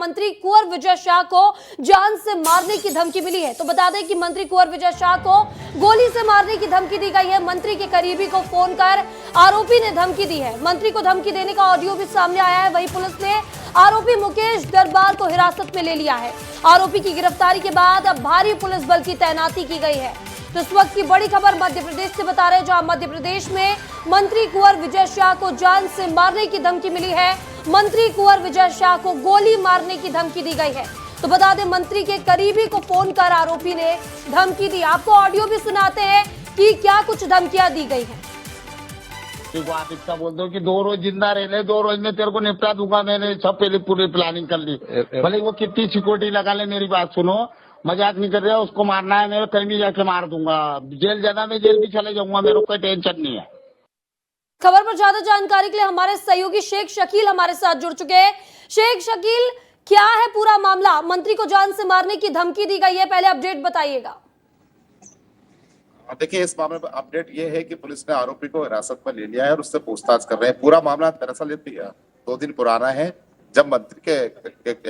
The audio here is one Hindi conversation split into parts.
मंत्री कुंवर विजय शाह को जान से मारने की धमकी मिली है। तो बता दें कि मंत्री कुंवर विजय शाह को गोली से मारने की धमकी दी गई है। मंत्री के करीबी को फोन कर आरोपी ने धमकी दी है। मंत्री को धमकी देने का ऑडियो भी सामने आया है। वहीं पुलिस ने आरोपी मुकेश दरबार को हिरासत में ले लिया है। आरोपी की गिरफ्तारी के बाद अब भारी पुलिस बल की तैनाती की गई है। तो इस वक्त की बड़ी खबर मध्य प्रदेश से बता रहे हैं, जहां मध्य प्रदेश में मंत्री कुंवर विजय शाह को जान से मारने की धमकी मिली है। मंत्री कुंवर विजय शाह को गोली मारने की धमकी दी गई है। तो बता दें, मंत्री के करीबी को फोन कर आरोपी ने धमकी दी। आपको ऑडियो भी सुनाते हैं कि क्या कुछ धमकियां दी गई हैं। आप इसका बोल दो कि 2 रोज जिंदा रहने, 2 रोज में तेरे को निपटा दूंगा। मैंने सब पहले पूरी प्लानिंग कर ली। भले वो कितनी सिक्योरिटी लगा ले, मेरी बात सुनो, मजाक नहीं कर रहा। उसको मारना है, मेरे कहीं भी जाके मार दूंगा। जेल जाना, मैं जेल भी चले जाऊंगा, मेरे को कोई टेंशन नहीं है। खबर पर ज्यादा जानकारी के लिए हमारे सहयोगी शेख शकील हमारे साथ जुड़ चुके हैं। शेख शकील, क्या है पूरा मामला? मंत्री को जान से मारने की धमकी दी गई है, पहले अपडेट बताइएगा। देखिए, इस मामले में अपडेट ये है कि पुलिस ने आरोपी को हिरासत में ले लिया है और उससे पूछताछ कर रहे हैं। पूरा मामला दरअसल 2 दिन पुराना है, जब मंत्री के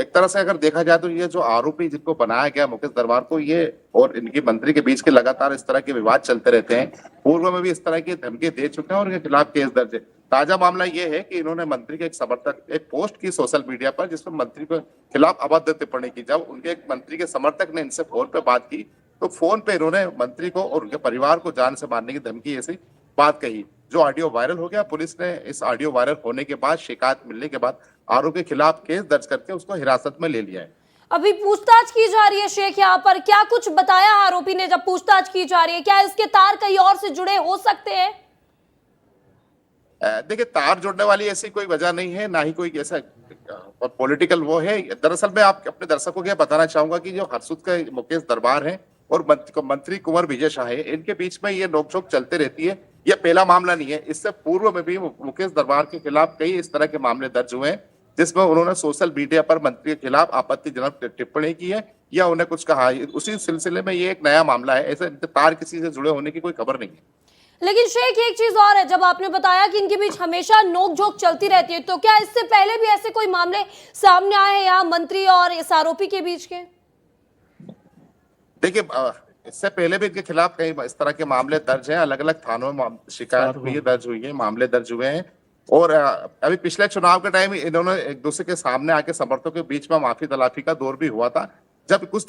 एक तरह से अगर देखा जाए तो ये जो आरोपी जिनको बनाया गया मुकेश दरबार को, ये और इनकी मंत्री के बीच के लगातार इस तरह के विवाद चलते रहते हैं। पूर्व में भी इस तरह की धमकी दे चुके हैं और इनके खिलाफ केस दर्ज है। ताजा मामला ये है कि इन्होंने मंत्री के एक समर्थक एक पोस्ट की सोशल मीडिया पर, जिसमें मंत्री के खिलाफ अभद्र टिप्पणी की। जब उनके एक मंत्री के समर्थक ने इनसे फोन पे बात की तो फोन पे इन्होंने मंत्री को और उनके परिवार को जान से मारने की धमकी ऐसी बात कही, जो ऑडियो वायरल हो गया। पुलिस ने इस ऑडियो वायरल होने के बाद, शिकायत मिलने के बाद आरोपी के खिलाफ केस दर्ज करके उसको हिरासत में ले लिया है। अभी पूछताछ की जा रही है शेख, यहाँ पर क्या कुछ बताया आरोपी ने जब पूछताछ की जा रही है? क्या इसके तार कहीं और से जुड़े हो सकते हैं? देखिए, तार जोड़ने वाली ऐसी कोई वजह नहीं है, ना ही कोई ऐसा और पॉलिटिकल वो है। दरअसल मैं आप अपने दर्शकों को यह बताना चाहूंगा कि जो हरसुद का मुकेश दरबार है और मंत्री कुंवर विजय शाह है, इनके बीच में ये नोकझोंक चलते रहती है। यह पहला मामला नहीं है। इससे पूर्व में भी मुकेश दरबार के खिलाफ कई इस तरह के मामले दर्ज हुए हैं, जिसमें उन्होंने सोशल मीडिया पर मंत्री के खिलाफ आपत्तिजनक टिप्पणी की है या उन्हें कुछ कहा है। उसी सिलसिले में ये एक नया मामला है। ऐसे तार किसी से जुड़े होने की कोई खबर नहीं है। लेकिन शेख, एक चीज और है, जब आपने बताया कि इनके बीच हमेशा नोकझोंक चलती रहती है, तो क्या इससे पहले भी ऐसे कोई मामले सामने आए हैं यहाँ मंत्री और इस आरोपी के बीच के? देखिए, इससे पहले भी इनके खिलाफ कई इस तरह के मामले दर्ज हैं। अलग अलग थानों में शिकायत हुई है, दर्ज हुई है, मामले दर्ज हुए हैं। और अभी पिछले चुनाव के टाइम इन्होंने एक दूसरे के सामने आके समर्थकों के बीच में माफी तलाफी का दौर भी हुआ था, जब उस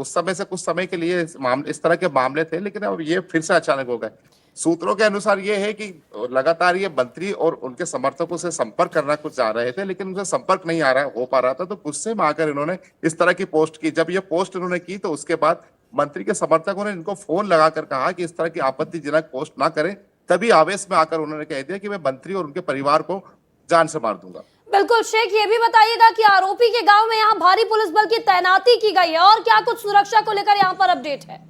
समय से कुछ समय के लिए इस तरह के मामले थे। लेकिन अब ये फिर से अचानक हो गए। सूत्रों के अनुसार ये है कि लगातार ये मंत्री और उनके समर्थकों से संपर्क करना कुछ जा रहे थे, लेकिन उनसे संपर्क नहीं हो पा रहा था। तो गुस्से में आकर इन्होंने इस तरह की पोस्ट की। जब ये पोस्ट इन्होंने की तो उसके बाद मंत्री के समर्थकों ने इनको फोन लगाकर कहा कि इस तरह की आपत्तिजनक पोस्ट ना करें। तभी आवेश में आकर उन्होंने कह दिया कि मैं मंत्री और उनके परिवार को जान से मार दूंगा। बिल्कुल शेख, ये भी बताइएगा कि आरोपी के गांव में यहाँ भारी पुलिस बल की तैनाती की गई है और क्या कुछ सुरक्षा को लेकर यहाँ पर अपडेट है?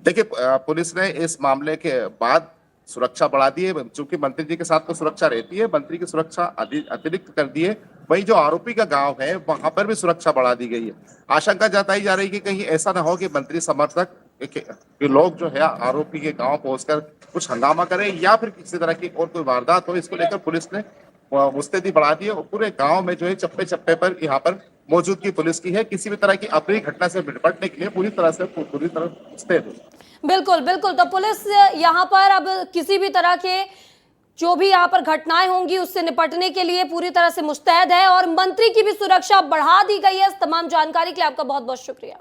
देखिए, पुलिस ने इस मामले के बाद सुरक्षा बढ़ा दी है। चूंकि मंत्री जी के साथ तो सुरक्षा रहती है, मंत्री की सुरक्षा अतिरिक्त कर दी है। वही जो आरोपी का गांव है, वहां पर भी सुरक्षा बढ़ा दी गई है। आशंका जताई जा रही है कि कहीं ऐसा ना हो कि मंत्री समर्थक के लोग जो है आरोपी के गांव पहुंचकर कुछ हंगामा करें या फिर किसी तरह की और कोई वारदात हो। इसको लेकर पुलिस ने मुस्तैदी बढ़ा दी है और पूरे गांव में जो है चप्पे चप्पे पर यहाँ पर मौजूदगी पुलिस की है। किसी भी तरह की अप्रिय घटना से निपटने के लिए पूरी तरह मुस्तैद है। बिल्कुल बिल्कुल, तो पुलिस यहाँ पर अब किसी भी तरह के जो भी यहाँ पर घटनाएं होंगी उससे निपटने के लिए पूरी तरह से मुस्तैद है और मंत्री की भी सुरक्षा बढ़ा दी गई है। इस तमाम जानकारी के लिए आपका बहुत बहुत शुक्रिया।